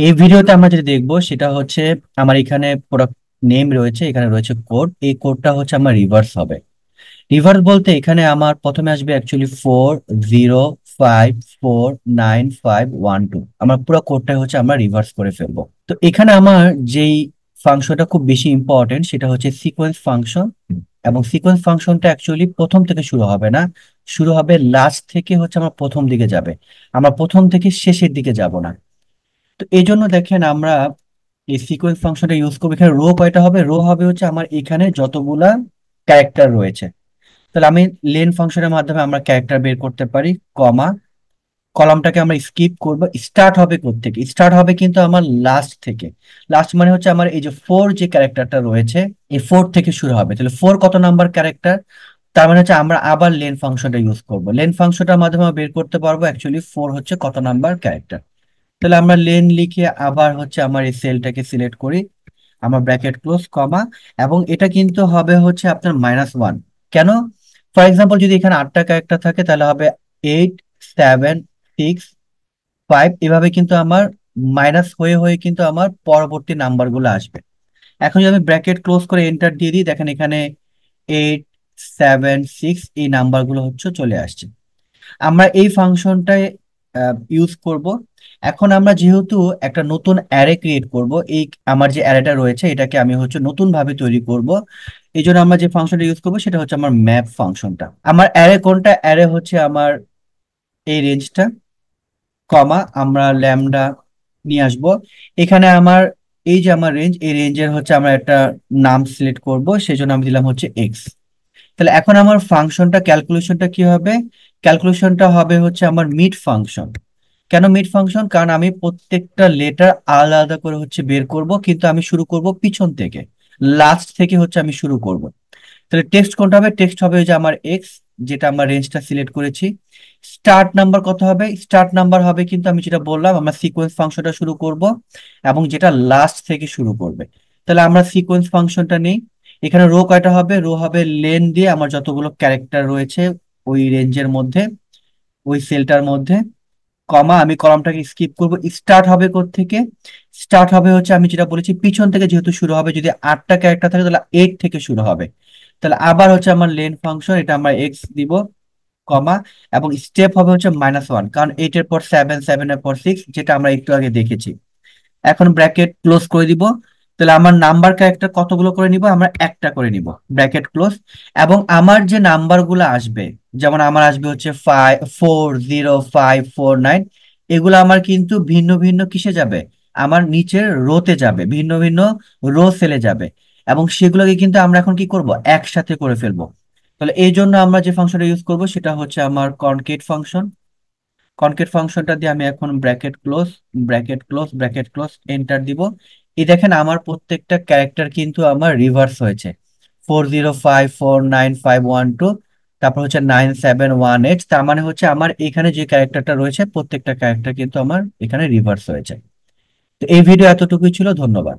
এই ভিডিওতে আমরা যেটা দেখবো সেটা হচ্ছে আমার এখানে প্রোডাক্ট নেম রয়েছে, এখানে রয়েছে কোড। এই কোডটা হচ্ছে আমার রিভার্স হবে। রিভার্স বলতে এখানে আমার প্রথমে আসবে অ্যাকচুয়ালি 40559512। আমার পুরো কোডটা হচ্ছে আমরা রিভার্স করে ফেলবো। তো এখানে আমার যেই ফাংশনটা খুব বেশি ইম্পর্টেন্ট সেটা হচ্ছে সিকোয়েন্স ফাংশন। এবং সিকোয়েন্স ফাংশনটা অ্যাকচুয়ালি প্রথম থেকে শুরু হবে না, শুরু হবে লাস্ট থেকে, হচ্ছে আমার প্রথম দিকে যাবে। আমরা প্রথম থেকে শেষের দিকে যাব না। তো এই জন্য দেখেন আমরা এই সিকোয়েন্স ফাংশনটা ইউজ করবো। এখানে রো কয়টা হবে? রো হবে হচ্ছে আমার এখানে যতগুলা ক্যারেক্টার রয়েছে। তাহলে আমি লেন ফাংশনের মাধ্যমে আমরা ক্যারেক্টার বের করতে পারি। কমা, কলামটাকে আমরা স্কিপ করব। স্টার্ট হবে কোত্থেকে? স্টার্ট হবে কিন্তু আমার লাস্ট থেকে। লাস্ট মানে হচ্ছে আমার এই যে ফোর যে ক্যারেক্টারটা রয়েছে, এই ফোর থেকে শুরু হবে। তাহলে ফোর কত নাম্বার ক্যারেক্টার? তার মানে হচ্ছে আমরা আবার লেন ফাংশনটা ইউজ করব। লেন ফাংশনটার মাধ্যমে আমরা বের করতে পারবো অ্যাকচুয়ালি ফোর হচ্ছে কত নাম্বার ক্যারেক্টার। তাহলে আমরা লেন লিখে আবার হচ্ছে আমার এই সেলটাকে সিলেক্ট করি, আমার ব্র্যাকেট ক্লোজ, কমা। এবং এটা কিন্তু হবে হচ্ছে আপনার -1। কেন? ফর এক্সাম্পল যদি এখানে 8টা ক্যারেক্টার থাকে তাহলে হবে 8 7 6 5, এভাবে কিন্তু আমার মাইনাস হয়ে হয়ে কিন্তু আমার পরবর্তী নাম্বার গুলো আসবে। এখন যদি আমি ব্র্যাকেট ক্লোজ করে এন্টার দিয়ে দিই, দেখেন এখানে 8 7 6 এই নাম্বার গুলো হচ্ছে চলে আসছে। আমরা এই ফাংশনটাই ইউজ করব। এখন আমরা যেহেতু একটা নতুন অ্যারে ক্রিয়েট করব, এই আমার যে অ্যারেটা রয়েছে এটাকে আমি হচ্ছে নতুন ভাবে তৈরি করব। এই জন্য আমরা যে ফাংশনটা ইউজ করব সেটা হচ্ছে আমার ম্যাপ ফাংশনটা। আমার অ্যারে কোনটা? অ্যারে হচ্ছে আমার এই রেঞ্জটা, কমা আমরা ল্যামডা নিয়ে আসব। এখানে আমার এই যে আমার রেঞ্জ, এই রেঞ্জের হচ্ছে আমরা একটা নাম সিলেক্ট করব, সেজন্য আমি দিলাম হচ্ছে এক্স। তাহলে এখন আমার ফাংশনটা ক্যালকুলেশনটা কি হবে? ক্যালকুলেশনটা হবে হচ্ছে আমার মিড ফাংশন। কেন মিড ফাংশন? কারণ আমি প্রত্যেকটা লেটার আলাদা আলাদা করে হচ্ছে বের করব, কিন্তু আমি শুরু করব পিছন থেকে, লাস্ট থেকে হচ্ছে আমি শুরু করব। তাহলে টেক্সট কোনটা হবে? টেক্সট হবে ওই যে আমার এক্স, যেটা আমরা রেঞ্জটা সিলেক্ট করেছি। স্টার্ট নাম্বার কত হবে? স্টার্ট নাম্বার হবে কিন্তু আমি যেটা বললাম আমরা সিকোয়েন্স ফাংশনটা শুরু করব, এবং যেটা লাস্ট থেকে শুরু করবে। তাহলে আমরা সিকোয়েন্স ফাংশনটা নেই। এখানে রো কয়টা হবে? রো হবে লেন দিয়ে আমার যতগুলো ক্যারেক্টার রয়েছে ওই রেঞ্জের মধ্যে, ওই সেলটার মধ্যে, কমা আমি কলামটাকে স্কিপ করব। স্টার্ট হবে থেকে? স্টার্ট হবে হচ্ছে আমি যেটা বলেছি পিছন থেকে, যেহেতু শুরু হবে, যদি 8টা ক্যারেক্টার থাকে তাহলে 8 থেকে শুরু হবে। তাহলে আবার হচ্ছে আমার লেন ফাংশন, এটা আমরা এক্স দিব, কমা। এবং স্টেপ হবে হচ্ছে -1, কারণ 8 এর পর 7, 7 এর পর 6, যেটা আমরা একটু আগে দেখেছি। এখন ব্র্যাকেট ক্লোজ করে দিব। তাহলে আমার নাম্বার ক্যারেক্টার কতগুলো করে নিব? আমরা একটা করে নিব, ব্র্যাকেট ক্লোজ। এবং আমার যে নাম্বার গুলো আসবে, যেমন আমার আসবে হচ্ছে 505549, এগুলো আমার কিন্তু ভিন্ন ভিন্ন কিসে যাবে? আমার নিচের রোতে যাবে, ভিন্ন ভিন্ন রো সেলে যাবে। এবং সেগুলোকে কিন্তু আমরা এখন কি করব? একসাথে করে ফেলবো। তাহলে এই জন্য আমরা যে ফাংশনটা ইউজ করব সেটা হচ্ছে আমার কনকেট ফাংশন। কনকেট ফাংশনটা দিয়ে আমি এখন bracket close, bracket close, bracket close, enter দিব। এই দেখেন আমার প্রত্যেকটা ক্যারেক্টার কিন্তু আমার রিভার্স হয়েছে। 40549512, তারপর হচ্ছে 9718। তার মানে হচ্ছে আমার এখানে যে ক্যারেক্টারটা রয়েছে প্রত্যেকটা ক্যারেক্টার কিন্তু আমার এখানে রিভার্স হয়েছে। তো এই ভিডিও এতটুকুই ছিল, ধন্যবাদ।